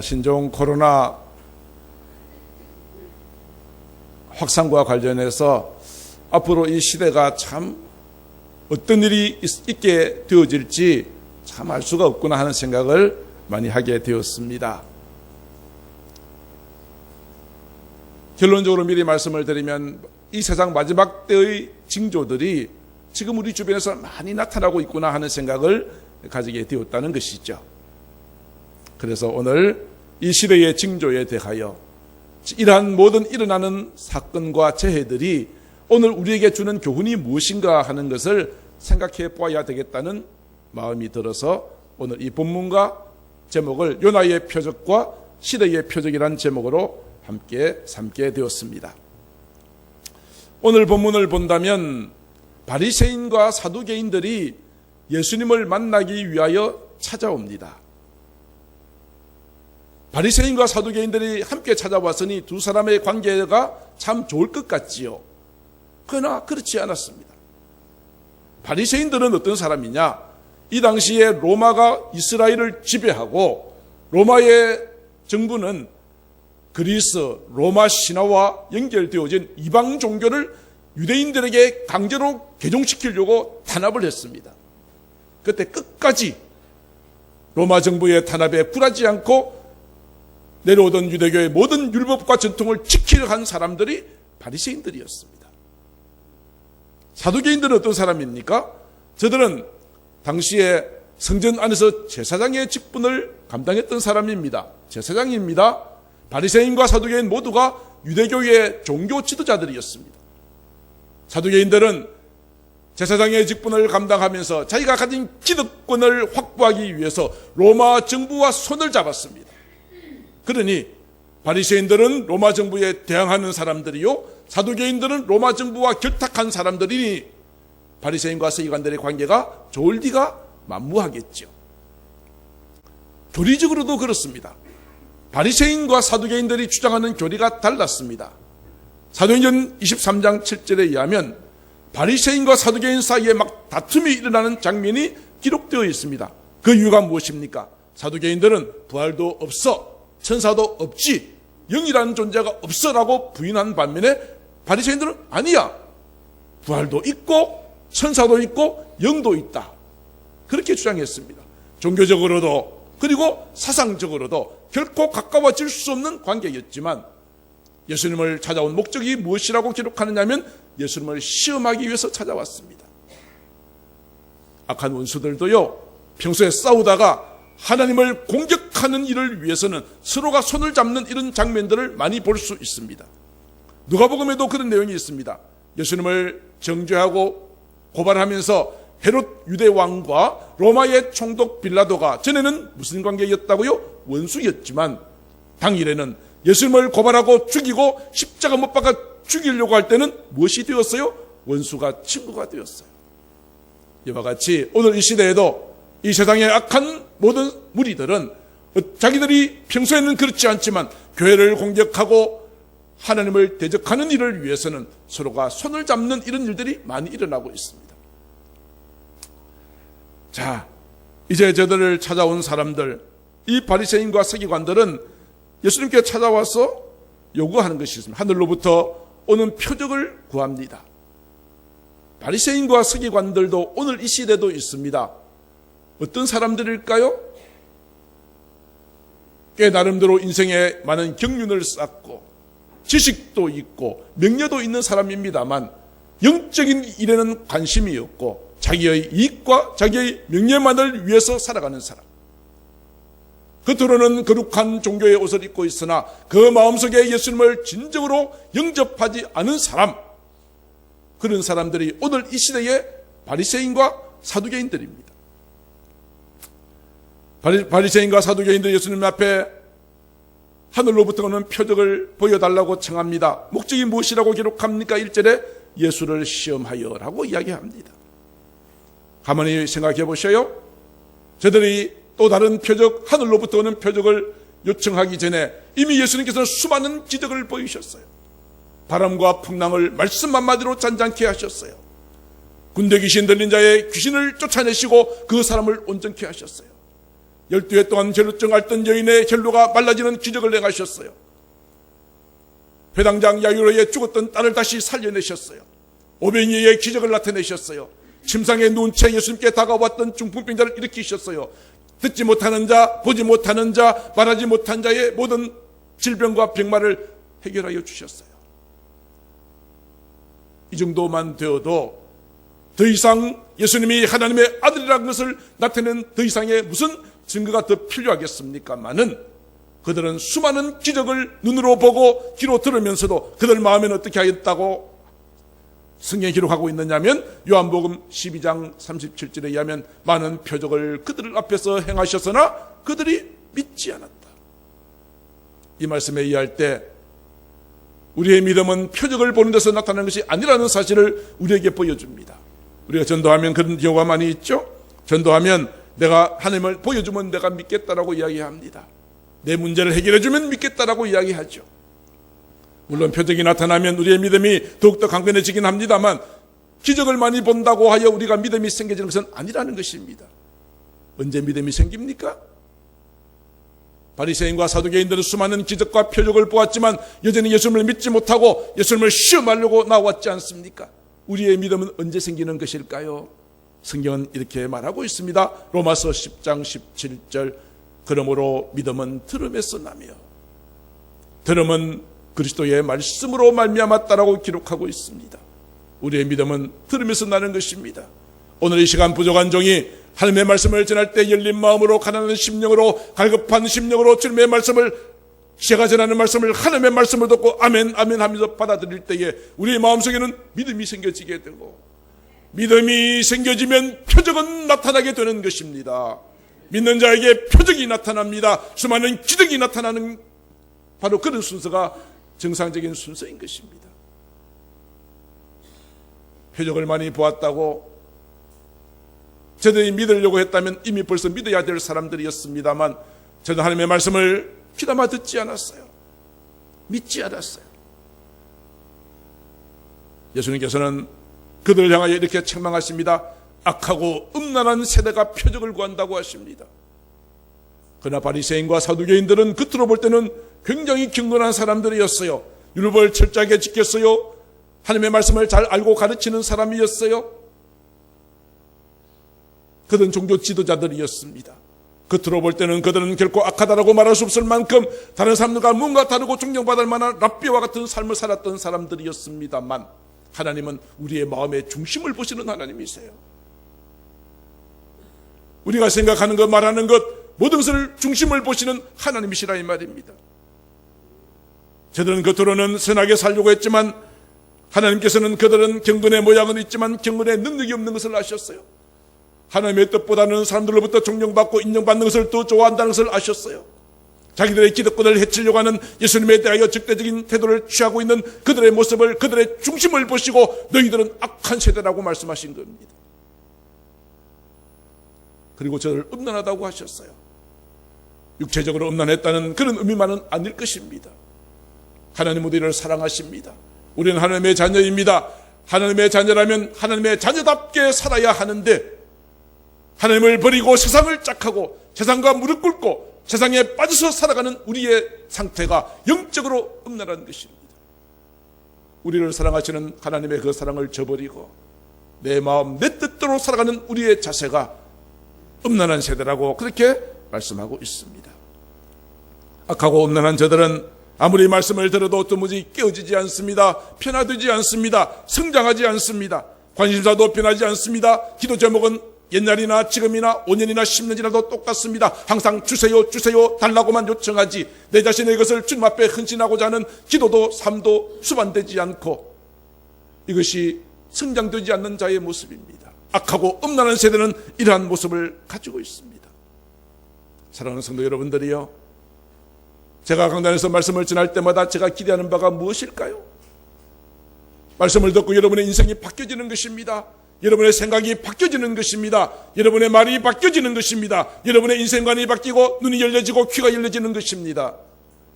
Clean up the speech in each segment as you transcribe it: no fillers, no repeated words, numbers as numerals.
신종 코로나 확산과 관련해서 앞으로 이 시대가 참 어떤 일이 있게 되어질지 참 알 수가 없구나 하는 생각을 많이 하게 되었습니다. 결론적으로 미리 말씀을 드리면 이 세상 마지막 때의 징조들이 지금 우리 주변에서 많이 나타나고 있구나 하는 생각을 가지게 되었다는 것이죠. 그래서 오늘 이 시대의 징조에 대하여 이러한 모든 일어나는 사건과 재해들이 오늘 우리에게 주는 교훈이 무엇인가 하는 것을 생각해 보아야 되겠다는 마음이 들어서 오늘 이 본문과 제목을 요나의 표적과 시대의 표적이라는 제목으로 함께 삼게 되었습니다. 오늘 본문을 본다면 바리새인과 사두개인들이 예수님을 만나기 위하여 찾아옵니다. 바리새인과 사두개인들이 함께 찾아왔으니 두 사람의 관계가 참 좋을 것 같지요. 그러나 그렇지 않았습니다. 바리새인들은 어떤 사람이냐? 이 당시에 로마가 이스라엘을 지배하고 로마의 정부는 그리스, 로마 신화와 연결되어진 이방 종교를 유대인들에게 강제로 개종시키려고 탄압을 했습니다. 그때 끝까지 로마 정부의 탄압에 굴하지 않고 내려오던 유대교의 모든 율법과 전통을 지키려 한 사람들이 바리새인들이었습니다. 사두개인들은 어떤 사람입니까? 저들은 당시에 성전 안에서 제사장의 직분을 감당했던 사람입니다. 제사장입니다. 바리새인과 사두개인 모두가 유대교의 종교 지도자들이었습니다. 사두개인들은 제사장의 직분을 감당하면서 자기가 가진 기득권을 확보하기 위해서 로마 정부와 손을 잡았습니다. 그러니 바리새인들은 로마 정부에 대항하는 사람들이요, 사두개인들은 로마 정부와 결탁한 사람들이니 바리새인과 서기관들의 관계가 좋을 리가 만무하겠죠. 교리적으로도 그렇습니다. 바리새인과 사두개인들이 주장하는 교리가 달랐습니다. 사도행전 23장 7절에 의하면 바리새인과 사두개인 사이에 막 다툼이 일어나는 장면이 기록되어 있습니다. 그 이유가 무엇입니까? 사두개인들은 부활도 없어, 천사도 없지, 영이라는 존재가 없어라고 부인한 반면에 바리새인들은 아니야, 부활도 있고 천사도 있고 영도 있다, 그렇게 주장했습니다. 종교적으로도 그리고 사상적으로도 결코 가까워질 수 없는 관계였지만 예수님을 찾아온 목적이 무엇이라고 기록하느냐면 예수님을 시험하기 위해서 찾아왔습니다. 악한 원수들도요, 평소에 싸우다가 하나님을 공격하는 일을 위해서는 서로가 손을 잡는 이런 장면들을 많이 볼 수 있습니다. 누가복음에도 그런 내용이 있습니다. 예수님을 정죄하고 고발하면서 헤롯 유대왕과 로마의 총독 빌라도가 전에는 무슨 관계였다고요? 원수였지만 당일에는 예수님을 고발하고 죽이고 십자가 못 박아 죽이려고 할 때는 무엇이 되었어요? 원수가 친구가 되었어요. 이와 같이 오늘 이 시대에도 이 세상의 악한 모든 무리들은 자기들이 평소에는 그렇지 않지만 교회를 공격하고 하나님을 대적하는 일을 위해서는 서로가 손을 잡는 이런 일들이 많이 일어나고 있습니다. 자, 이제 저들을 찾아온 사람들, 이 바리새인과 서기관들은 예수님께 찾아와서 요구하는 것이 있습니다. 하늘로부터 오는 표적을 구합니다. 바리새인과 서기관들도 오늘 이 시대도 있습니다. 어떤 사람들일까요? 꽤 나름대로 인생에 많은 경륜을 쌓고 지식도 있고 명예도 있는 사람입니다만 영적인 일에는 관심이 없고 자기의 이익과 자기의 명예만을 위해서 살아가는 사람, 겉으로는 거룩한 종교의 옷을 입고 있으나 그 마음속에 예수님을 진정으로 영접하지 않은 사람, 그런 사람들이 오늘 이 시대의 바리새인과 사두개인들입니다. 바리새인과 사두개인들 예수님 앞에 하늘로부터 오는 표적을 보여달라고 청합니다. 목적이 무엇이라고 기록합니까? 1절에 예수를 시험하여 라고 이야기합니다. 가만히 생각해 보셔요. 저들이 또 다른 표적, 하늘로부터 오는 표적을 요청하기 전에 이미 예수님께서는 수많은 기적을 보이셨어요. 바람과 풍랑을 말씀 한마디로 잔잔케 하셨어요. 군대 귀신 들린 자의 귀신을 쫓아내시고 그 사람을 온전케 하셨어요. 12회 동안 혈루증 앓던 여인의 혈루가 말라지는 기적을 행하셨어요. 회당장 야유로의 죽었던 딸을 다시 살려내셨어요. 오병이어의 기적을 나타내셨어요. 침상에 누운 채 예수님께 다가왔던 중풍병자를 일으키셨어요. 듣지 못하는 자, 보지 못하는 자, 말하지 못한 자의 모든 질병과 병마를 해결하여 주셨어요. 이 정도만 되어도 더 이상 예수님이 하나님의 아들이라는 것을 나타내는 더 이상의 무슨 증거가 더 필요하겠습니까마는 그들은 수많은 기적을 눈으로 보고 귀로 들으면서도 그들 마음에는 어떻게 하겠다고 성경에 기록하고 있느냐면 요한복음 12장 37절에 의하면 많은 표적을 그들 앞에서 행하셨으나 그들이 믿지 않았다. 이 말씀에 의할 때 우리의 믿음은 표적을 보는 데서 나타나는 것이 아니라는 사실을 우리에게 보여줍니다. 우리가 전도하면 그런 경우가 많이 있죠. 전도하면 내가 하나님을 보여주면 내가 믿겠다라고 이야기합니다. 내 문제를 해결해주면 믿겠다라고 이야기하죠. 물론 표적이 나타나면 우리의 믿음이 더욱더 강건해지긴 합니다만 기적을 많이 본다고 하여 우리가 믿음이 생겨지는 것은 아니라는 것입니다. 언제 믿음이 생깁니까? 바리새인과 사두개인들은 수많은 기적과 표적을 보았지만 여전히 예수님을 믿지 못하고 예수님을 시험하려고 나왔지 않습니까? 우리의 믿음은 언제 생기는 것일까요? 성경은 이렇게 말하고 있습니다. 로마서 10장 17절 그러므로 믿음은 들음에서 나며 들음은 그리스도의 말씀으로 말미암았다라고 기록하고 있습니다. 우리의 믿음은 들음에서 나는 것입니다. 오늘 이 시간 부족한 종이 하나님의 말씀을 전할 때 열린 마음으로 가난한 심령으로 갈급한 심령으로 주님의 말씀을 제가 전하는 말씀을 하나님의 말씀을 듣고 아멘 아멘 하면서 받아들일 때에 우리의 마음속에는 믿음이 생겨지게 되고 믿음이 생겨지면 표적은 나타나게 되는 것입니다. 믿는 자에게 표적이 나타납니다. 수많은 기적이 나타나는 바로 그런 순서가 정상적인 순서인 것입니다. 표적을 많이 보았다고 저들이 믿으려고 했다면 이미 벌써 믿어야 될 사람들이었습니다만 저는 하나님의 말씀을 귀담아 듣지 않았어요. 믿지 않았어요. 예수님께서는 그들을 향하여 이렇게 책망하십니다. 악하고 음란한 세대가 표적을 구한다고 하십니다. 그러나 바리새인과 사두개인들은 겉으로 볼 때는 굉장히 경건한 사람들이었어요. 율법을 철저하게 지켰어요. 하나님의 말씀을 잘 알고 가르치는 사람이었어요. 그들은 종교 지도자들이었습니다. 겉으로 볼 때는 그들은 결코 악하다라고 말할 수 없을 만큼 다른 사람들과 뭔가 다르고 존경받을 만한 랍비와 같은 삶을 살았던 사람들이었습니다만 하나님은 우리의 마음의 중심을 보시는 하나님이세요. 우리가 생각하는 것 말하는 것 모든 것을 중심을 보시는 하나님이시라 이 말입니다. 저들은 겉으로는 선하게 살려고 했지만 하나님께서는 그들은 경건의 모양은 있지만 경건의 능력이 없는 것을 아셨어요. 하나님의 뜻보다는 사람들로부터 존경받고 인정받는 것을 더 좋아한다는 것을 아셨어요. 자기들의 기득권을 해치려고 하는 예수님에 대하여 적대적인 태도를 취하고 있는 그들의 모습을 그들의 중심을 보시고 너희들은 악한 세대라고 말씀하신 겁니다. 그리고 저를 음란하다고 하셨어요. 육체적으로 음란했다는 그런 의미만은 아닐 것입니다. 하나님은 우리를 사랑하십니다. 우리는 하나님의 자녀입니다. 하나님의 자녀라면 하나님의 자녀답게 살아야 하는데 하나님을 버리고 세상을 짝하고 세상과 무릎 꿇고 세상에 빠져서 살아가는 우리의 상태가 영적으로 음란한 것입니다. 우리를 사랑하시는 하나님의 그 사랑을 저버리고 내 마음 내 뜻대로 살아가는 우리의 자세가 음란한 세대라고 그렇게 말씀하고 있습니다. 악하고 음란한 저들은 아무리 말씀을 들어도 도무지 깨어지지 않습니다. 변화되지 않습니다. 성장하지 않습니다. 관심사도 변하지 않습니다. 기도 제목은 옛날이나 지금이나 5년이나 10년 지나도 똑같습니다. 항상 주세요 주세요 달라고만 요청하지 내 자신의 것을 주님 앞에 헌신하고자 하는 기도도 삶도 수반되지 않고 이것이 성장되지 않는 자의 모습입니다. 악하고 음란한 세대는 이러한 모습을 가지고 있습니다. 사랑하는 성도 여러분들이요, 제가 강단에서 말씀을 전할 때마다 제가 기대하는 바가 무엇일까요? 말씀을 듣고 여러분의 인생이 바뀌어지는 것입니다. 여러분의 생각이 바뀌어지는 것입니다. 여러분의 말이 바뀌어지는 것입니다. 여러분의 인생관이 바뀌고 눈이 열려지고 귀가 열려지는 것입니다.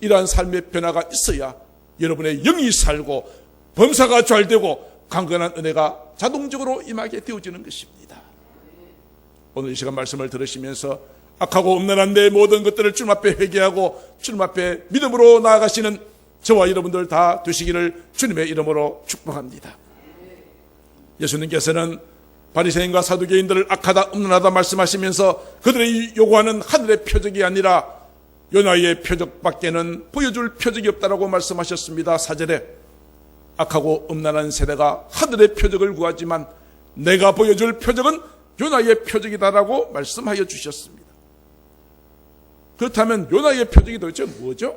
이러한 삶의 변화가 있어야 여러분의 영이 살고 범사가 잘 되고 강건한 은혜가 자동적으로 임하게 되어지는 것입니다. 오늘 이 시간 말씀을 들으시면서 악하고 음란한 내 모든 것들을 주님 앞에 회개하고 주님 앞에 믿음으로 나아가시는 저와 여러분들 다 되시기를 주님의 이름으로 축복합니다. 예수님께서는 바리새인과 사두개인들을 악하다 음란하다 말씀하시면서 그들이 요구하는 하늘의 표적이 아니라 요나의 표적밖에는 보여줄 표적이 없다라고 말씀하셨습니다. 4절에 악하고 음란한 세대가 하늘의 표적을 구하지만 내가 보여줄 표적은 요나의 표적이다라고 말씀하여 주셨습니다. 그렇다면 요나의 표적이 도대체 뭐죠?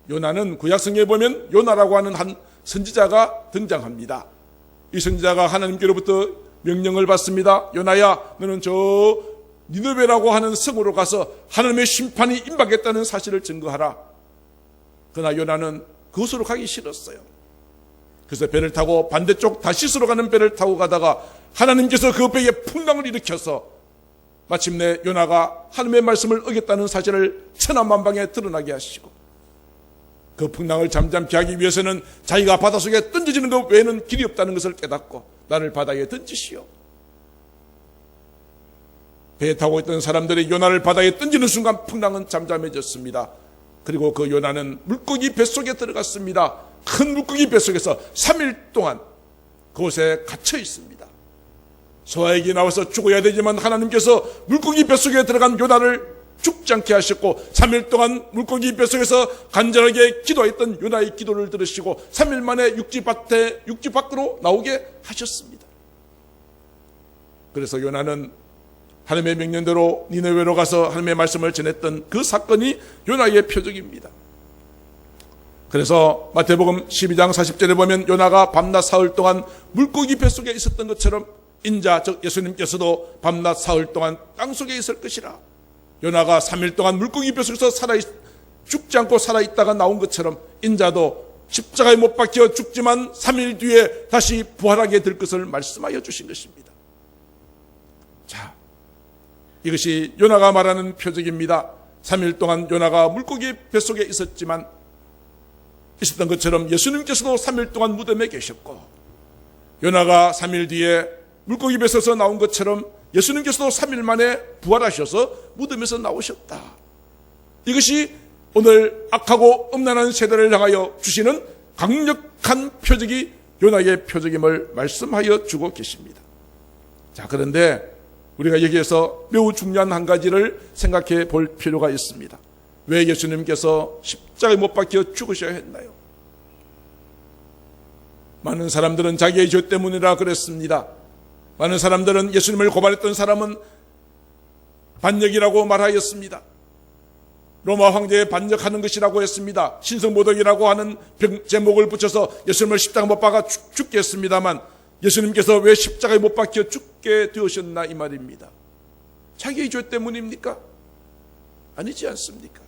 요나는 구약성경에 보면 요나라고 하는 한 선지자가 등장합니다. 이 선지자가 하나님께로부터 명령을 받습니다. 요나야, 너는 저 니느웨라고 하는 성으로 가서 하나님의 심판이 임박했다는 사실을 증거하라. 그러나 요나는 그곳으로 가기 싫었어요. 그래서 배를 타고 반대쪽 다시스로 가는 배를 타고 가다가 하나님께서 그 배에 풍랑을 일으켜서 마침내 요나가 하나님의 말씀을 어겼다는 사실을 천하만방에 드러나게 하시고 그 풍랑을 잠잠케 하기 위해서는 자기가 바닷속에 던져지는 것 외에는 길이 없다는 것을 깨닫고 나를 바다에 던지시오. 배에 타고 있던 사람들이 요나를 바다에 던지는 순간 풍랑은 잠잠해졌습니다. 그리고 그 요나는 물고기 뱃속에 들어갔습니다. 큰 물고기 뱃속에서 3일 동안 그곳에 갇혀 있습니다. 소화액이 나와서 죽어야 되지만 하나님께서 물고기 뱃속에 들어간 요나를 죽지 않게 하셨고 3일 동안 물고기 뱃속에서 간절하게 기도했던 요나의 기도를 들으시고 3일 만에 육지 밖으로 나오게 하셨습니다. 그래서 요나는 하나님의 명령대로 니느웨로 가서 하나님의 말씀을 전했던 그 사건이 요나의 표적입니다. 그래서 마태복음 12장 40절에 보면 요나가 밤낮 사흘 동안 물고기 뱃속에 있었던 것처럼 인자 즉 예수님께서도 밤낮 사흘 동안 땅속에 있을 것이라. 요나가 3일 동안 물고기 뱃속에서 죽지 않고 살아있다가 나온 것처럼 인자도 십자가에 못 박혀 죽지만 3일 뒤에 다시 부활하게 될 것을 말씀하여 주신 것입니다. 자, 이것이 요나가 말하는 표적입니다. 3일 동안 요나가 물고기 뱃속에 있었던 것처럼 예수님께서도 3일 동안 무덤에 계셨고 요나가 3일 뒤에 물고기 뱃속에서 나온 것처럼 예수님께서도 3일 만에 부활하셔서 무덤에서 나오셨다. 이것이 오늘 악하고 음란한 세대를 향하여 주시는 강력한 표적이 요나의 표적임을 말씀하여 주고 계십니다. 자, 그런데 우리가 여기에서 매우 중요한 한 가지를 생각해 볼 필요가 있습니다. 왜 예수님께서 십자가에 못 박혀 죽으셔야 했나요? 많은 사람들은 자기의 죄 때문이라 그랬습니다. 많은 사람들은 예수님을 고발했던 사람은 반역이라고 말하였습니다. 로마 황제에 반역하는 것이라고 했습니다. 신성모독이라고 하는 제목을 붙여서 예수님을 십자가 못 박아 죽게 했습니다만 예수님께서 왜 십자가에 못 박혀 죽게 되셨나 이 말입니다. 자기의 죄 때문입니까? 아니지 않습니까?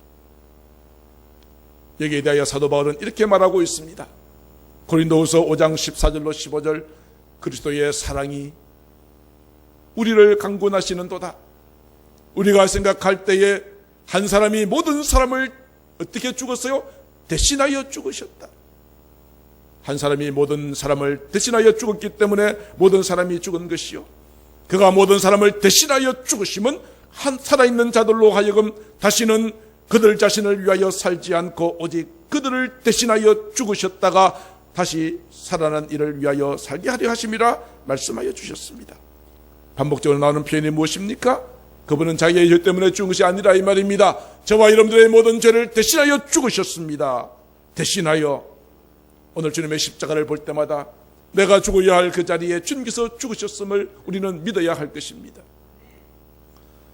여기에 대하여 사도 바울은 이렇게 말하고 있습니다. 고린도후서 5장 14절로 15절 그리스도의 사랑이 우리를 강권하시는도다. 우리가 생각할 때에 한 사람이 모든 사람을 어떻게 죽었어요? 대신하여 죽으셨다. 한 사람이 모든 사람을 대신하여 죽었기 때문에 모든 사람이 죽은 것이요. 그가 모든 사람을 대신하여 죽으심은 한 살아있는 자들로 하여금 다시는 그들 자신을 위하여 살지 않고 오직 그들을 대신하여 죽으셨다가 다시 살아난 이를 위하여 살게 하려 하심이라 말씀하여 주셨습니다. 반복적으로 나오는 표현이 무엇입니까? 그분은 자기의 죄 때문에 죽은 것이 아니라 이 말입니다. 저와 여러분들의 모든 죄를 대신하여 죽으셨습니다. 대신하여 오늘 주님의 십자가를 볼 때마다 내가 죽어야 할 그 자리에 주님께서 죽으셨음을 우리는 믿어야 할 것입니다.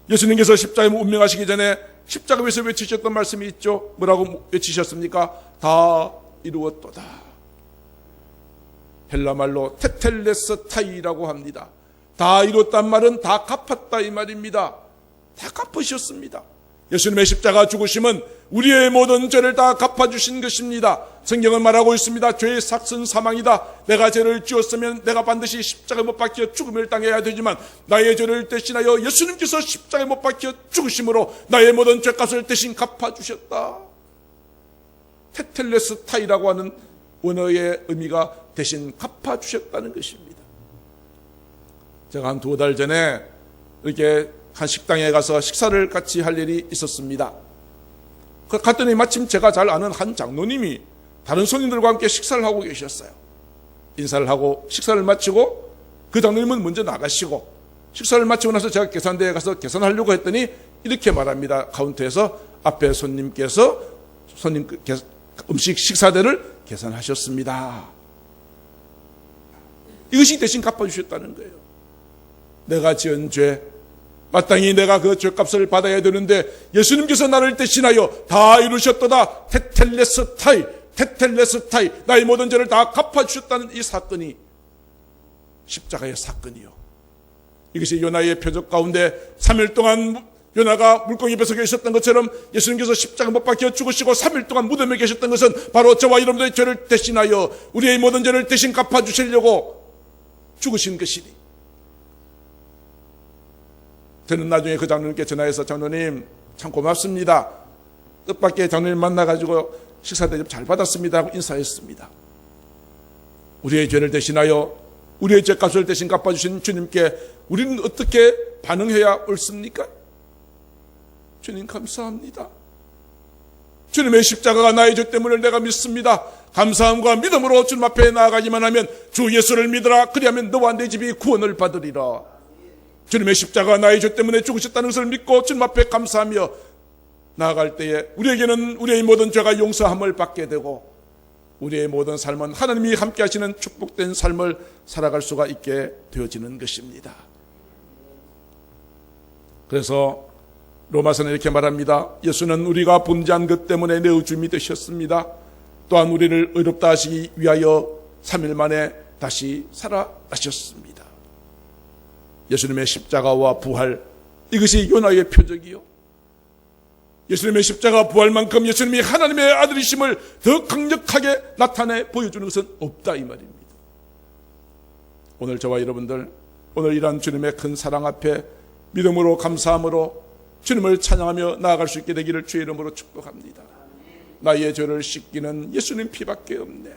예수님께서 십자가에 운명하시기 전에 십자가 위에서 외치셨던 말씀이 있죠. 뭐라고 외치셨습니까? 다 이루었도다. 헬라말로 테텔레스타이라고 합니다. 다 이뤘단 말은 다 갚았다 이 말입니다. 다 갚으셨습니다. 예수님의 십자가 죽으심은 우리의 모든 죄를 다 갚아주신 것입니다. 성경은 말하고 있습니다. 죄의 삭은 사망이다. 내가 죄를 지었으면 내가 반드시 십자가에 못 박혀 죽음을 당해야 되지만 나의 죄를 대신하여 예수님께서 십자가에 못 박혀 죽으심으로 나의 모든 죄값을 대신 갚아주셨다. 테텔레스타이라고 하는 원어의 의미가 대신 갚아주셨다는 것입니다. 제가 한 2달 전에 이렇게 한 식당에 가서 식사를 같이 할 일이 있었습니다. 갔더니 마침 제가 잘 아는 한 장로님이 다른 손님들과 함께 식사를 하고 계셨어요. 인사를 하고 식사를 마치고 그 장로님은 먼저 나가시고, 식사를 마치고 나서 제가 계산대에 가서 계산하려고 했더니 이렇게 말합니다. 카운터에서 앞에 손님께서 손님 음식 식사대를 계산하셨습니다. 이것이 대신 갚아주셨다는 거예요. 내가 지은 죄, 마땅히 내가 그 죄값을 받아야 되는데 예수님께서 나를 대신하여 다 이루셨도다. 테텔레스타이, 나의 모든 죄를 다 갚아주셨다는 이 사건이 십자가의 사건이요. 이것이 요나의 표적 가운데 3일 동안 요나가 물고기 뱃속에 있었던 것처럼 예수님께서 십자가 못 박혀 죽으시고 3일 동안 무덤에 계셨던 것은 바로 저와 여러분들의 죄를 대신하여 우리의 모든 죄를 대신 갚아주시려고 죽으신 것이니, 저는 나중에 그 장로님께 전화해서 장로님 참 고맙습니다. 뜻밖의 장로님 만나가지고 식사 대접 잘 받았습니다 하고 인사했습니다. 우리의 죄를 대신하여 우리의 죄값을 대신 갚아주신 주님께 우리는 어떻게 반응해야 옳습니까? 주님 감사합니다. 주님의 십자가가 나의 죄 때문에 내가 믿습니다. 감사함과 믿음으로 주님 앞에 나아가기만 하면 주 예수를 믿으라. 그리하면 너와 내 집이 구원을 받으리라. 주님의 십자가가 나의 죄 때문에 죽으셨다는 것을 믿고 주님 앞에 감사하며 나아갈 때에 우리에게는 우리의 모든 죄가 용서함을 받게 되고 우리의 모든 삶은 하나님이 함께 하시는 축복된 삶을 살아갈 수가 있게 되어지는 것입니다. 그래서 로마서는 이렇게 말합니다. 예수는 우리가 범죄한 것 때문에 내어줌이 되셨습니다. 또한 우리를 의롭다 하시기 위하여 3일 만에 다시 살아나셨습니다. 예수님의 십자가와 부활, 이것이 요나의 표적이요. 예수님의 십자가 부활만큼 예수님이 하나님의 아들이심을 더 강력하게 나타내 보여주는 것은 없다 이 말입니다. 오늘 저와 여러분들, 오늘 이러한 주님의 큰 사랑 앞에 믿음으로 감사함으로 주님을 찬양하며 나아갈 수 있게 되기를 주의 이름으로 축복합니다. 나의 죄를 씻기는 예수님 피밖에 없네.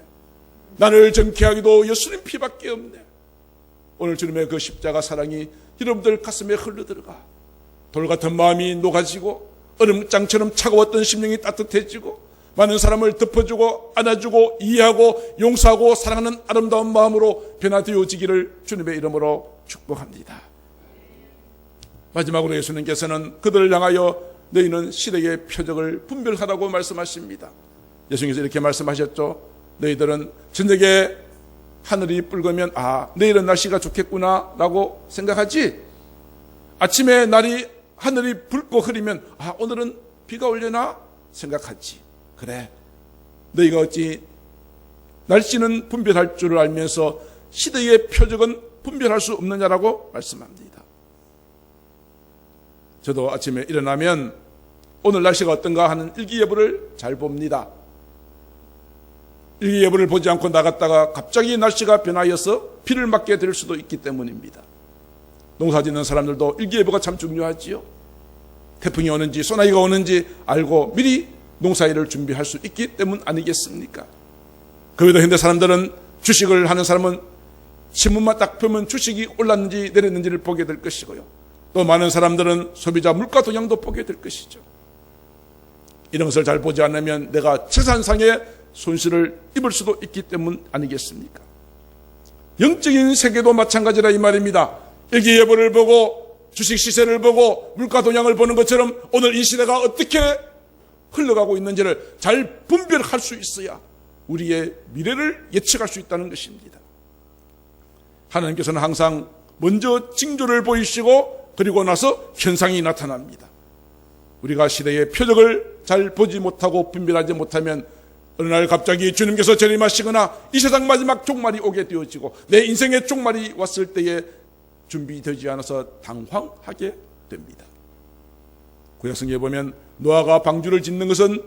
나를 정케하기도 예수님 피밖에 없네. 오늘 주님의 그 십자가 사랑이 여러분들 가슴에 흘러들어가 돌같은 마음이 녹아지고 얼음장처럼 차가웠던 심령이 따뜻해지고 많은 사람을 덮어주고 안아주고 이해하고 용서하고 사랑하는 아름다운 마음으로 변화되어지기를 주님의 이름으로 축복합니다. 마지막으로 예수님께서는 그들을 향하여 너희는 시대의 표적을 분별하라고 말씀하십니다. 예수님께서 이렇게 말씀하셨죠. 너희들은 저녁에 하늘이 붉으면 내일은 날씨가 좋겠구나 라고 생각하지, 아침에 하늘이 붉고 흐리면 오늘은 비가 올려나 생각하지. 그래, 너희가 어찌 날씨는 분별할 줄 알면서 시대의 표적은 분별할 수 없느냐라고 말씀합니다. 저도 아침에 일어나면 오늘 날씨가 어떤가 하는 일기예보를 잘 봅니다. 일기예보를 보지 않고 나갔다가 갑자기 날씨가 변하여서 비를 맞게 될 수도 있기 때문입니다. 농사 짓는 사람들도 일기예보가 참 중요하지요. 태풍이 오는지 소나기가 오는지 알고 미리 농사일을 준비할 수 있기 때문 아니겠습니까? 그외에도 현대 사람들은, 주식을 하는 사람은 신문만 딱 펴면 주식이 올랐는지 내렸는지를 보게 될 것이고요. 또 많은 사람들은 소비자 물가 동향도 보게 될 것이죠. 이런 것을 잘 보지 않으면 내가 재산상의 손실을 입을 수도 있기 때문 아니겠습니까? 영적인 세계도 마찬가지라 이 말입니다. 일기예보를 보고 주식 시세를 보고 물가 동향을 보는 것처럼 오늘 이 시대가 어떻게 흘러가고 있는지를 잘 분별할 수 있어야 우리의 미래를 예측할 수 있다는 것입니다. 하나님께서는 항상 먼저 징조를 보이시고 그리고 나서 현상이 나타납니다. 우리가 시대의 표적을 잘 보지 못하고 분별하지 못하면 어느 날 갑자기 주님께서 재림하시거나 이 세상 마지막 종말이 오게 되어지고 내 인생의 종말이 왔을 때에 준비되지 않아서 당황하게 됩니다. 구약성경에 보면 노아가 방주를 짓는 것은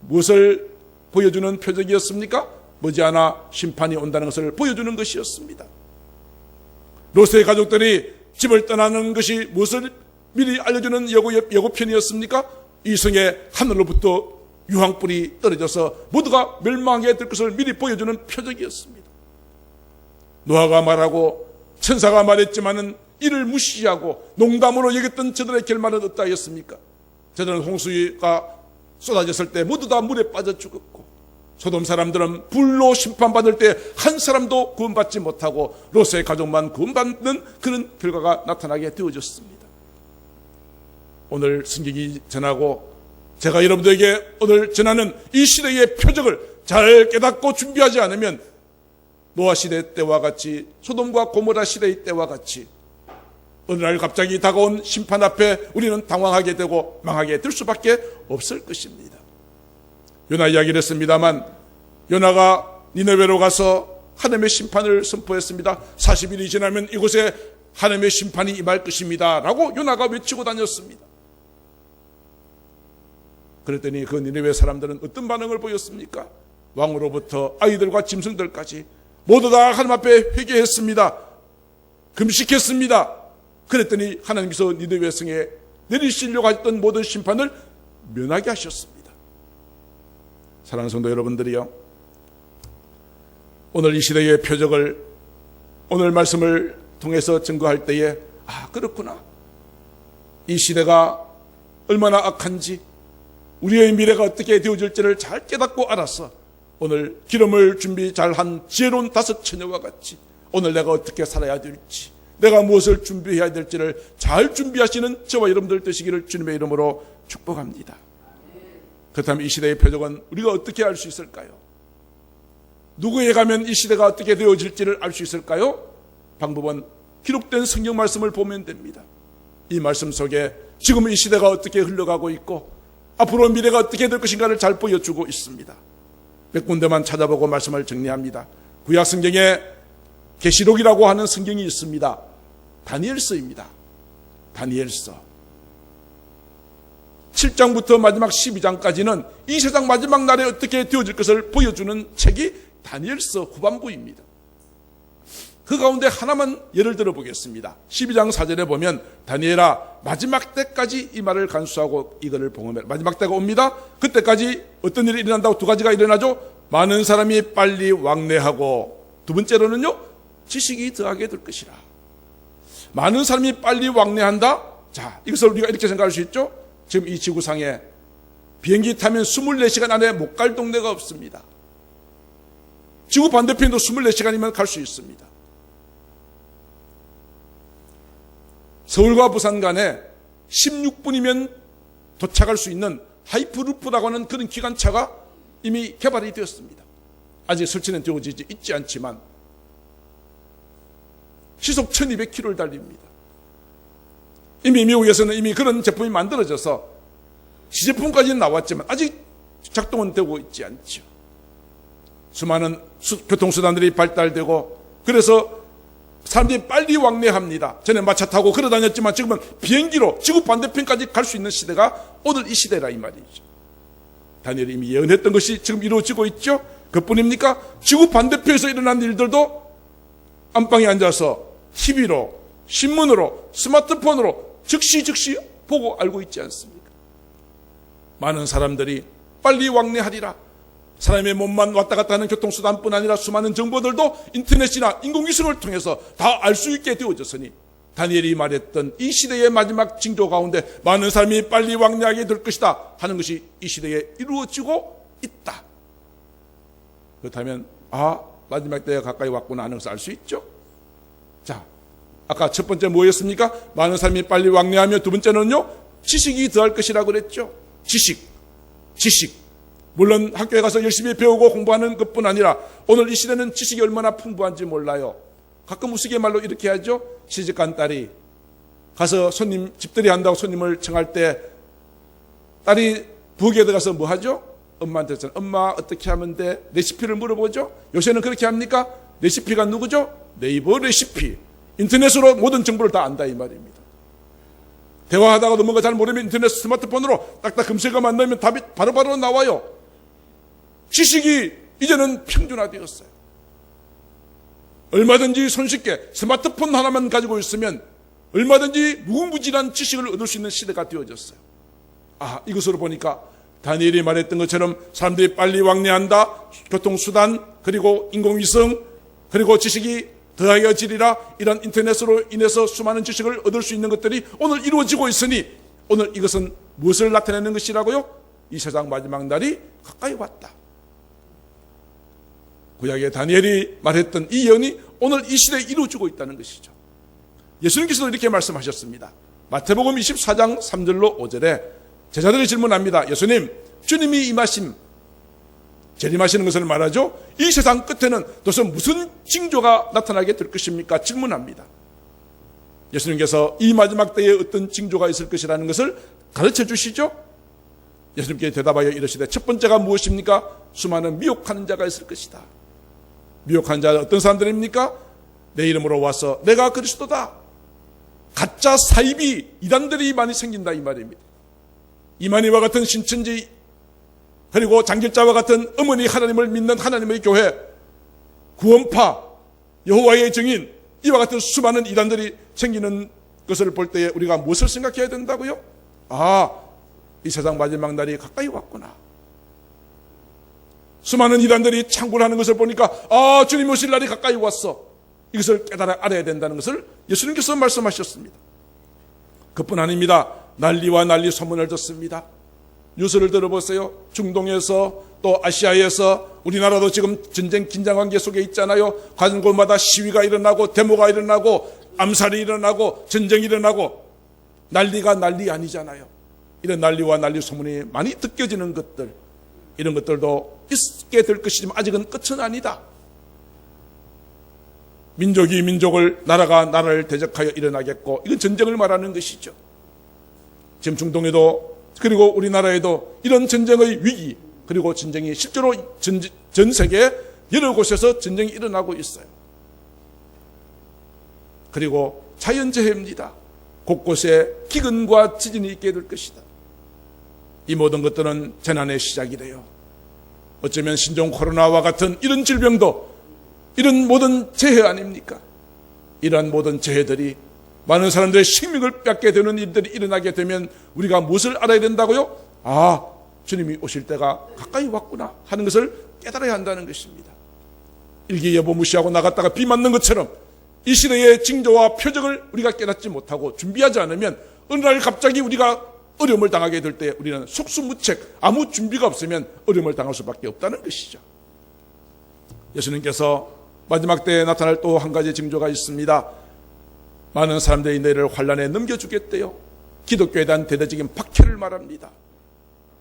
무엇을 보여주는 표적이었습니까? 머지않아 심판이 온다는 것을 보여주는 것이었습니다. 롯의 가족들이 집을 떠나는 것이 무엇을 미리 알려주는 예고편이었습니까? 이성의 하늘로부터 유황불이 떨어져서 모두가 멸망하게 될 것을 미리 보여주는 표적이었습니다. 노아가 말하고 천사가 말했지만은 이를 무시하고 농담으로 여겼던 저들의 결말은 어떠하였습니까? 저들은 홍수가 쏟아졌을 때 모두 다 물에 빠져 죽었고, 소돔 사람들은 불로 심판받을 때 한 사람도 구원받지 못하고 롯의 가족만 구원받는 그런 결과가 나타나게 되어졌습니다. 오늘 성경이 전하고 제가 여러분들에게 오늘 전하는 이 시대의 표적을 잘 깨닫고 준비하지 않으면 노아 시대 때와 같이, 소돔과 고모라 시대의 때와 같이 어느 날 갑자기 다가온 심판 앞에 우리는 당황하게 되고 망하게 될 수밖에 없을 것입니다. 요나 이야기를 했습니다만, 요나가 니네웨로 가서 하나님의 심판을 선포했습니다. 40일이 지나면 이곳에 하나님의 심판이 임할 것입니다 라고 요나가 외치고 다녔습니다. 그랬더니 그 니네웨 사람들은 어떤 반응을 보였습니까? 왕으로부터 아이들과 짐승들까지 모두 다 하나님 앞에 회개했습니다. 금식했습니다. 그랬더니 하나님께서 니네웨 성에 내리시려고 했던 모든 심판을 면하게 하셨습니다. 사랑하는 성도 여러분들이요, 오늘 이 시대의 표적을 오늘 말씀을 통해서 증거할 때에 그렇구나, 이 시대가 얼마나 악한지, 우리의 미래가 어떻게 되어질지를 잘 깨닫고 알아서 오늘 기름을 준비 잘한 지혜로운 5 처녀와 같이 오늘 내가 어떻게 살아야 될지, 내가 무엇을 준비해야 될지를 잘 준비하시는 저와 여러분들 되시기를 주님의 이름으로 축복합니다. 그렇다면 이 시대의 표적은 우리가 어떻게 알 수 있을까요? 누구에 가면 이 시대가 어떻게 되어질지를 알 수 있을까요? 방법은 기록된 성경 말씀을 보면 됩니다. 이 말씀 속에 지금 이 시대가 어떻게 흘러가고 있고 앞으로 미래가 어떻게 될 것인가를 잘 보여주고 있습니다. 몇 군데만 찾아보고 말씀을 정리합니다. 구약 성경에 계시록이라고 하는 성경이 있습니다. 다니엘서입니다. 다니엘서 7장부터 마지막 12장까지는 이 세상 마지막 날에 어떻게 되어질 것을 보여주는 책이 다니엘서 후반부입니다. 그 가운데 하나만 예를 들어 보겠습니다. 12장 4절에 보면 다니엘아, 마지막 때까지 이 말을 간수하고 이거를 봉헌해라. 마지막 때가 옵니다. 그때까지 어떤 일이 일어난다고? 2가지가 일어나죠. 많은 사람이 빨리 왕래하고, 두 번째로는요, 지식이 더하게 될 것이라. 많은 사람이 빨리 왕래한다. 자, 이것을 우리가 이렇게 생각할 수 있죠. 지금 이 지구상에 비행기 타면 24시간 안에 못 갈 동네가 없습니다. 지구 반대편도 24시간이면 갈 수 있습니다. 서울과 부산 간에 16분이면 도착할 수 있는 하이퍼루프라고 하는 그런 기관차가 이미 개발이 되었습니다. 아직 설치는 되어지지 있지 않지만 시속 1200km를 달립니다. 이미 미국에서는 이미 그런 제품이 만들어져서 시제품까지는 나왔지만 아직 작동은 되고 있지 않죠. 수많은 교통수단들이 발달되고, 그래서 사람들이 빨리 왕래합니다. 전에 마차 타고 걸어 다녔지만 지금은 비행기로 지구 반대편까지 갈 수 있는 시대가 오늘 이 시대라 이 말이죠. 다니엘이 이미 예언했던 것이 지금 이루어지고 있죠. 그뿐입니까? 지구 반대편에서 일어난 일들도 안방에 앉아서 TV로, 신문으로, 스마트폰으로 즉시 보고 알고 있지 않습니까? 많은 사람들이 빨리 왕래하리라. 사람의 몸만 왔다 갔다 하는 교통수단뿐 아니라 수많은 정보들도 인터넷이나 인공위성을 통해서 다 알 수 있게 되어졌으니, 다니엘이 말했던 이 시대의 마지막 징조 가운데 많은 사람이 빨리 왕래하게 될 것이다 하는 것이 이 시대에 이루어지고 있다. 그렇다면 마지막 때가 가까이 왔구나 하는 것을 알 수 있죠. 자, 아까 첫 번째 뭐였습니까? 많은 사람이 빨리 왕래하며, 두 번째는요, 지식이 더할 것이라고 그랬죠. 지식. 물론 학교에 가서 열심히 배우고 공부하는 것뿐 아니라 오늘 이 시대는 지식이 얼마나 풍부한지 몰라요. 가끔 우스갯말로 이렇게 하죠. 시집간 딸이 가서 집들이 한다고 손님을 청할 때 딸이 부엌에 들어가서 뭐 하죠? 엄마한테 엄마 어떻게 하면 돼? 레시피를 물어보죠. 요새는 그렇게 합니까? 레시피가 누구죠? 네이버 레시피. 인터넷으로 모든 정보를 다 안다 이 말입니다. 대화하다가도 뭔가 잘 모르면 인터넷 스마트폰으로 딱딱 검색어만 넣으면 답이 바로바로 나와요. 지식이 이제는 평준화되었어요. 얼마든지 손쉽게 스마트폰 하나만 가지고 있으면 얼마든지 무궁무진한 지식을 얻을 수 있는 시대가 되어졌어요. 이것으로 보니까 다니엘이 말했던 것처럼 사람들이 빨리 왕래한다. 교통수단, 그리고 인공위성, 그리고 지식이 더하여지리라. 이런 인터넷으로 인해서 수많은 지식을 얻을 수 있는 것들이 오늘 이루어지고 있으니 오늘 이것은 무엇을 나타내는 것이라고요? 이 세상 마지막 날이 가까이 왔다. 구약의 다니엘이 말했던 이 예언이 오늘 이 시대에 이루어지고 있다는 것이죠. 예수님께서도 이렇게 말씀하셨습니다. 마태복음 24장 3절로 5절에 제자들이 질문합니다. 예수님, 주님이 임하심, 재림하시는 것을 말하죠. 이 세상 끝에는 도대체 무슨 징조가 나타나게 될 것입니까? 질문합니다. 예수님께서 이 마지막 때에 어떤 징조가 있을 것이라는 것을 가르쳐 주시죠. 예수님께 대답하여 이르시되 첫 번째가 무엇입니까? 수많은 미혹하는 자가 있을 것이다. 미혹하는 자는 어떤 사람들입니까? 내 이름으로 와서 내가 그리스도다. 가짜 사이비 이단들이 많이 생긴다 이 말입니다. 이만희와 같은 신천지, 그리고 장길자와 같은 어머니 하나님을 믿는 하나님의 교회, 구원파, 여호와의 증인, 이와 같은 수많은 이단들이 생기는 것을 볼 때에 우리가 무엇을 생각해야 된다고요? 이 세상 마지막 날이 가까이 왔구나. 수많은 이단들이 창궐하는 것을 보니까 주님 오실 날이 가까이 왔어. 이것을 깨달아 알아야 된다는 것을 예수님께서 말씀하셨습니다. 그뿐 아닙니다. 난리와 난리 소문을 듣습니다. 뉴스를 들어보세요. 중동에서 또 아시아에서, 우리나라도 지금 전쟁 긴장 관계 속에 있잖아요. 가는 곳마다 시위가 일어나고 데모가 일어나고 암살이 일어나고 전쟁이 일어나고 난리가 난리 아니잖아요. 이런 난리와 난리 소문이 많이 듣겨지는 것들, 이런 것들도 있게 될 것이지만 아직은 끝은 아니다. 민족이 민족을, 나라가 나라를 대적하여 일어나겠고, 이건 전쟁을 말하는 것이죠. 지금 중동에도, 그리고 우리나라에도 이런 전쟁의 위기, 그리고 전쟁이 실제로 전 세계 여러 곳에서 전쟁이 일어나고 있어요. 그리고 자연재해입니다. 곳곳에 기근과 지진이 있게 될 것이다. 이 모든 것들은 재난의 시작이래요. 어쩌면 신종 코로나와 같은 이런 질병도 이런 모든 재해 아닙니까? 이러한 모든 재해들이 많은 사람들의 생명을 뺏게 되는 일들이 일어나게 되면 우리가 무엇을 알아야 된다고요? 주님이 오실 때가 가까이 왔구나 하는 것을 깨달아야 한다는 것입니다. 일기예보 무시하고 나갔다가 비 맞는 것처럼 이 시대의 징조와 표적을 우리가 깨닫지 못하고 준비하지 않으면 어느 날 갑자기 우리가 어려움을 당하게 될 때 우리는 속수무책, 아무 준비가 없으면 어려움을 당할 수밖에 없다는 것이죠. 예수님께서 마지막 때에 나타날 또 한 가지 징조가 있습니다. 많은 사람들이 너희를 환난에 넘겨주겠대요. 기독교에 대한 대대적인 박해를 말합니다.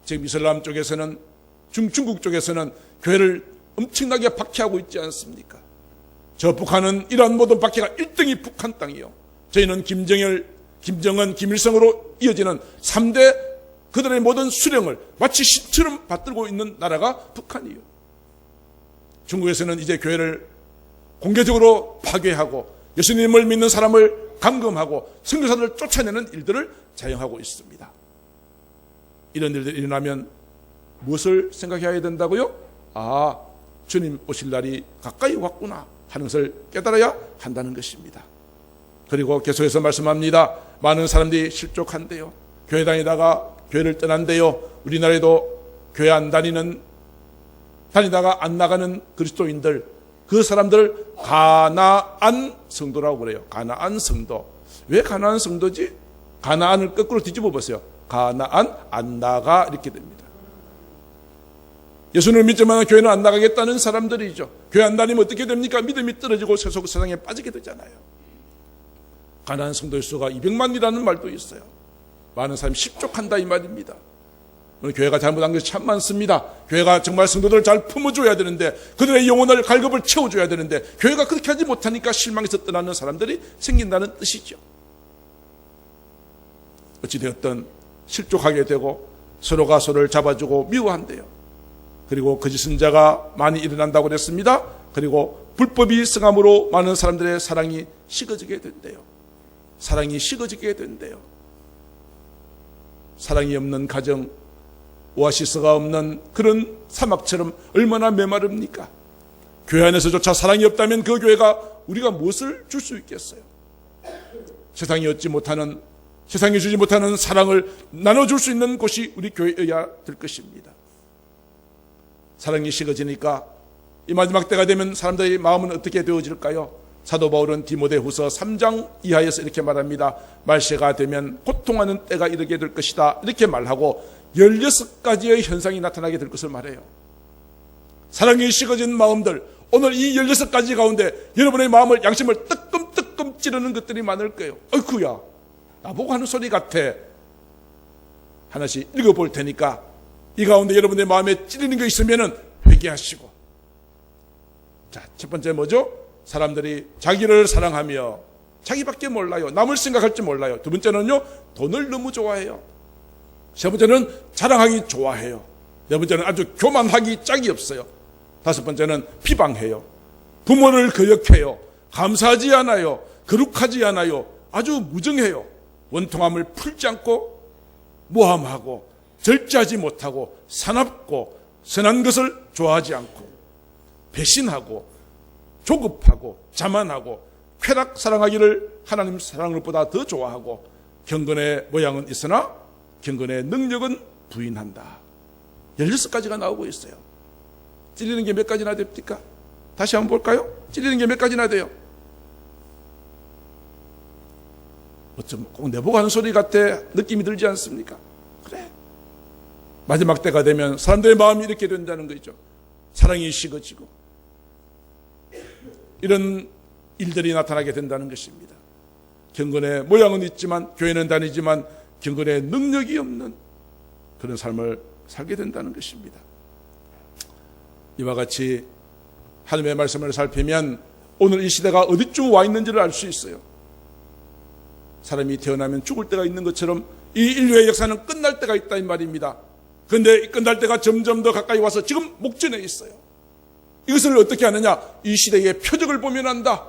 지금 이슬람 쪽에서는, 중국 쪽에서는 교회를 엄청나게 박해하고 있지 않습니까? 저 북한은 이러한 모든 박해가 1등이 북한 땅이요. 저희는 김정은, 김일성으로 이어지는 3대 그들의 모든 수령을 마치 신처럼 받들고 있는 나라가 북한이요. 중국에서는 이제 교회를 공개적으로 파괴하고 예수님을 믿는 사람을 감금하고 선교사들을 쫓아내는 일들을 자행하고 있습니다. 이런 일들이 일어나면 무엇을 생각해야 된다고요? 주님 오실 날이 가까이 왔구나 하는 것을 깨달아야 한다는 것입니다. 그리고 계속해서 말씀합니다. 많은 사람들이 실족한대요. 교회 다니다가 교회를 떠난대요. 우리나라에도 교회 안 다니다가 안 나가는 그리스도인들, 그 사람들 가나안 성도라고 그래요. 가나안 성도. 왜 가나안 성도지? 가나안을 거꾸로 뒤집어 보세요. 가나안 안 나가 이렇게 됩니다. 예수를 믿지만 교회는 안 나가겠다는 사람들이죠. 교회 안 다니면 어떻게 됩니까? 믿음이 떨어지고 세상에 빠지게 되잖아요. 가나안 성도의 수가 200만이라는 말도 있어요. 많은 사람이 실족한다 이 말입니다. 오늘 교회가 잘못한 것이 참 많습니다. 교회가 정말 성도들을 잘 품어줘야 되는데, 그들의 영혼을 갈급을 채워줘야 되는데 교회가 그렇게 하지 못하니까 실망해서 떠나는 사람들이 생긴다는 뜻이죠. 어찌되었든 실족하게 되고 서로가 서로를 잡아주고 미워한대요. 그리고 거짓 선자가 많이 일어난다고 그랬습니다. 그리고 불법이 성함으로 많은 사람들의 사랑이 식어지게 된대요. 사랑이 식어지게 된대요. 사랑이 없는 가정, 오아시스가 없는 그런 사막처럼 얼마나 메마릅니까? 교회 안에서조차 사랑이 없다면 그 교회가 우리가 무엇을 줄 수 있겠어요? 세상이 주지 못하는 사랑을 나눠줄 수 있는 곳이 우리 교회여야 될 것입니다. 사랑이 식어지니까 이 마지막 때가 되면 사람들의 마음은 어떻게 되어질까요? 사도 바울은 디모데후서 3장 이하에서 이렇게 말합니다. 말세가 되면 고통하는 때가 이르게 될 것이다, 이렇게 말하고 16가지의 현상이 나타나게 될 것을 말해요. 사랑이 식어진 마음들, 오늘 이 16가지 가운데 여러분의 마음을, 양심을 뜨끔뜨끔 찌르는 것들이 많을 거예요. 어이쿠야, 나보고 하는 소리 같아. 하나씩 읽어볼 테니까 이 가운데 여러분의 마음에 찌르는 게 있으면 회개하시고. 자, 첫 번째 뭐죠? 사람들이 자기를 사랑하며 자기밖에 몰라요. 남을 생각할 줄 몰라요. 두 번째는요, 돈을 너무 좋아해요. 세 번째는 자랑하기 좋아해요. 네 번째는 아주 교만하기 짝이 없어요. 다섯 번째는 비방해요. 부모를 거역해요. 감사하지 않아요. 거룩하지 않아요. 아주 무정해요. 원통함을 풀지 않고 모함하고 절제하지 못하고 사납고 선한 것을 좋아하지 않고 배신하고 조급하고 자만하고 쾌락 사랑하기를 하나님 사랑을 보다 더 좋아하고 경건의 모양은 있으나 경건의 능력은 부인한다. 16가지가 나오고 있어요. 찔리는 게 몇 가지나 됩니까? 다시 한번 볼까요? 찔리는 게 몇 가지나 돼요? 어쩜 꼭 내보고 하는 소리 같아 느낌이 들지 않습니까? 그래. 마지막 때가 되면 사람들의 마음이 이렇게 된다는 거죠. 사랑이 식어지고 이런 일들이 나타나게 된다는 것입니다. 경건의 모양은 있지만, 교회는 다니지만 경건의 능력이 없는 그런 삶을 살게 된다는 것입니다. 이와 같이 하나님의 말씀을 살피면 오늘 이 시대가 어디쯤 와 있는지를 알 수 있어요. 사람이 태어나면 죽을 때가 있는 것처럼 이 인류의 역사는 끝날 때가 있다, 이 말입니다. 그런데 끝날 때가 점점 더 가까이 와서 지금 목전에 있어요. 이것을 어떻게 하느냐? 이 시대의 표적을 보면 안다.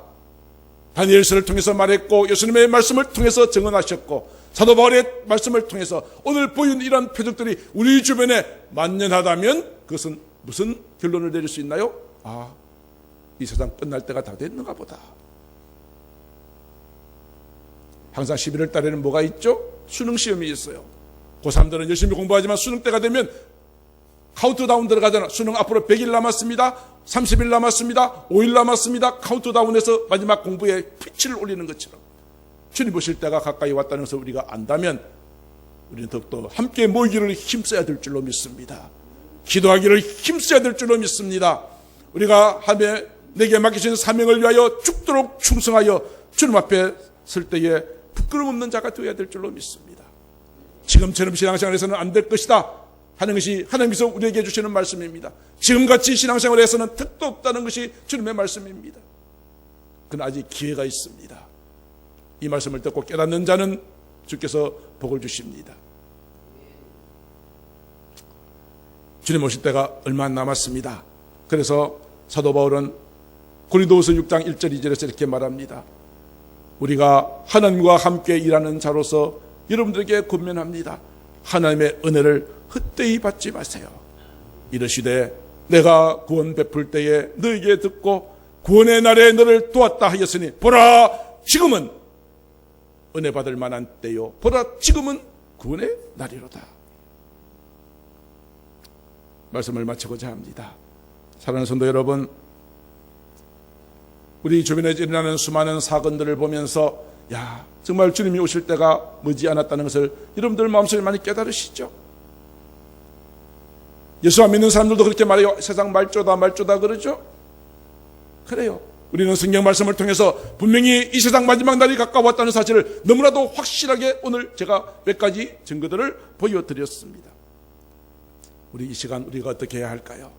다니엘서를 통해서 말했고, 예수님의 말씀을 통해서 증언하셨고, 사도 바울의 말씀을 통해서 오늘 보인 이런 표적들이 우리 주변에 만연하다면 그것은 무슨 결론을 내릴 수 있나요? 아, 이 세상 끝날 때가 다 됐는가 보다. 항상 11월 달에는 뭐가 있죠? 수능 시험이 있어요. 고3들은 열심히 공부하지만 수능 때가 되면 카운트다운 들어가잖아. 수능 앞으로 100일 남았습니다. 30일 남았습니다. 5일 남았습니다. 카운트다운해서 마지막 공부에 피치를 올리는 것처럼 주님 오실 때가 가까이 왔다는 것을 우리가 안다면 우리는 더욱더 함께 모이기를 힘써야 될 줄로 믿습니다. 기도하기를 힘써야 될 줄로 믿습니다. 우리가 하나님의 내게 맡기신 사명을 위하여 죽도록 충성하여 주님 앞에 설 때에 부끄럼 없는 자가 되어야 될 줄로 믿습니다. 지금처럼 신앙생활에서는 안 될 것이다 하는 것이 하나님께서 우리에게 주시는 말씀입니다. 지금같이 신앙생활에서는 택도 없다는 것이 주님의 말씀입니다. 그러나 아직 기회가 있습니다. 이 말씀을 듣고 깨닫는 자는 주께서 복을 주십니다. 주님 오실 때가 얼마 안 남았습니다. 그래서 사도 바울은 고린도후서 6장 1절 2절에서 이렇게 말합니다. 우리가 하나님과 함께 일하는 자로서 여러분들에게 권면합니다. 하나님의 은혜를 헛되이 받지 마세요. 이르시되 내가 구원 베풀 때에 너에게 듣고 구원의 날에 너를 도왔다 하였으니 보라 지금은 은혜 받을 만한 때요, 보라 지금은 구원의 날이로다. 말씀을 마치고자 합니다. 사랑하는 성도 여러분, 우리 주변에 일어나는 수많은 사건들을 보면서 야, 정말 주님이 오실 때가 머지 않았다는 것을 여러분들 마음속에 많이 깨달으시죠? 예수 안 믿는 사람들도 그렇게 말해요. 세상 말조다 말조다 그러죠? 그래요. 우리는 성경 말씀을 통해서 분명히 이 세상 마지막 날이 가까웠다는 사실을 너무나도 확실하게 오늘 제가 몇 가지 증거들을 보여드렸습니다. 우리 이 시간 우리가 어떻게 해야 할까요?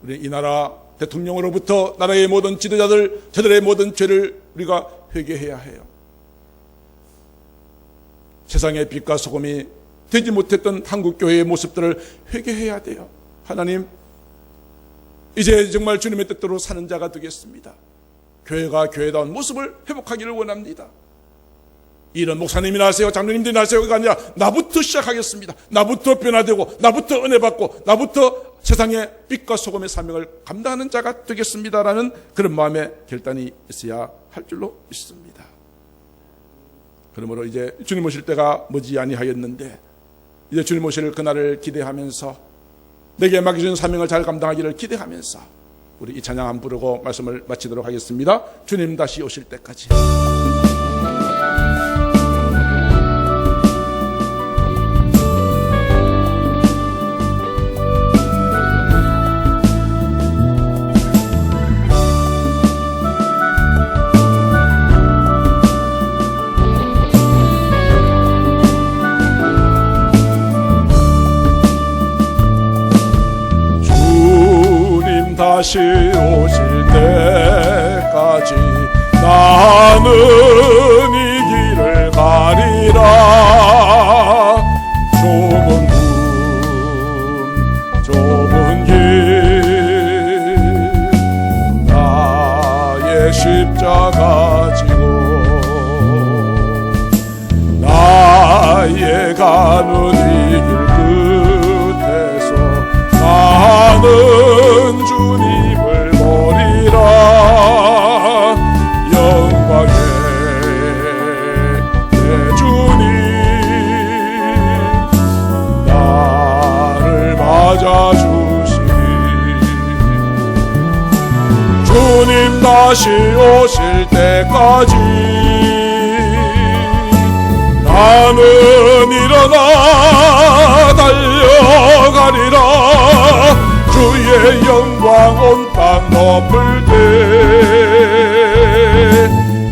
우리 이 나라 대통령으로부터 나라의 모든 지도자들, 저들의 모든 죄를 우리가 회개해야 해요. 세상의 빛과 소금이 되지 못했던 한국교회의 모습들을 회개해야 돼요. 하나님, 이제 정말 주님의 뜻대로 사는 자가 되겠습니다. 교회가 교회다운 모습을 회복하기를 원합니다. 이런 목사님이나 하세요, 장로님들이나 하세요가 아니라 나부터 시작하겠습니다. 나부터 변화되고 나부터 은혜 받고 나부터 세상의 빛과 소금의 사명을 감당하는 자가 되겠습니다라는 그런 마음의 결단이 있어야 할 줄로 믿습니다. 그러므로 이제 주님 오실 때가 머지 아니하였는데 이제 주님 오실 그날을 기대하면서 내게 맡겨진 사명을 잘 감당하기를 기대하면서 우리 이 찬양 한 부르고 말씀을 마치도록 하겠습니다. 주님 다시 오실 때까지. 다시 오실 때까지 나는 이 길을 가리라. 좁은 길 나의 십자가 지고 나의 가는 이 길 끝에서 나는 주님을 보리라. 영광의 내 주님 나를 맞아주시니 주님 다시 오실 때까지 나는 일어나 달려가리라. 주의 영광 온 땅 덮을 때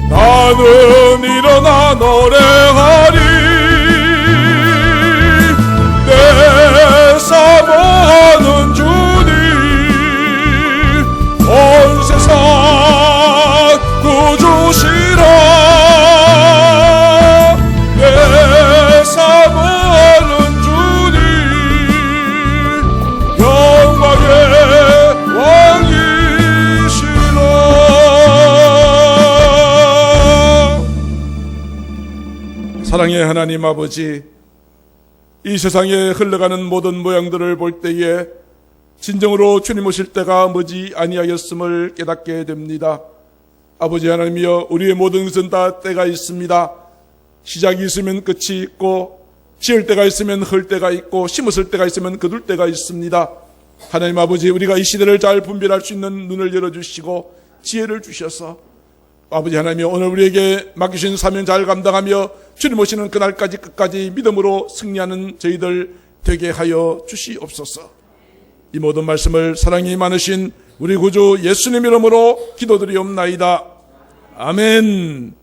나는 일어나 노래하리. 내 사모하는 주님 온 세상 구주시라. 내 사모하는 주님 영광의 왕이시라. 사랑의 하나님 아버지, 이 세상에 흘러가는 모든 모양들을 볼 때에 진정으로 주님 오실 때가 머지 아니하였음을 깨닫게 됩니다. 아버지 하나님이여, 우리의 모든 것은 다 때가 있습니다. 시작이 있으면 끝이 있고, 지을 때가 있으면 흘 때가 있고, 심었을 때가 있으면 거둘 때가 있습니다. 하나님 아버지, 우리가 이 시대를 잘 분별할 수 있는 눈을 열어주시고 지혜를 주셔서 아버지 하나님이여, 오늘 우리에게 맡기신 사명 잘 감당하며 주님 오시는 그날까지 끝까지 믿음으로 승리하는 저희들 되게 하여 주시옵소서. 이 모든 말씀을 사랑이 많으신 우리 구주 예수님 이름으로 기도드리옵나이다. 아멘.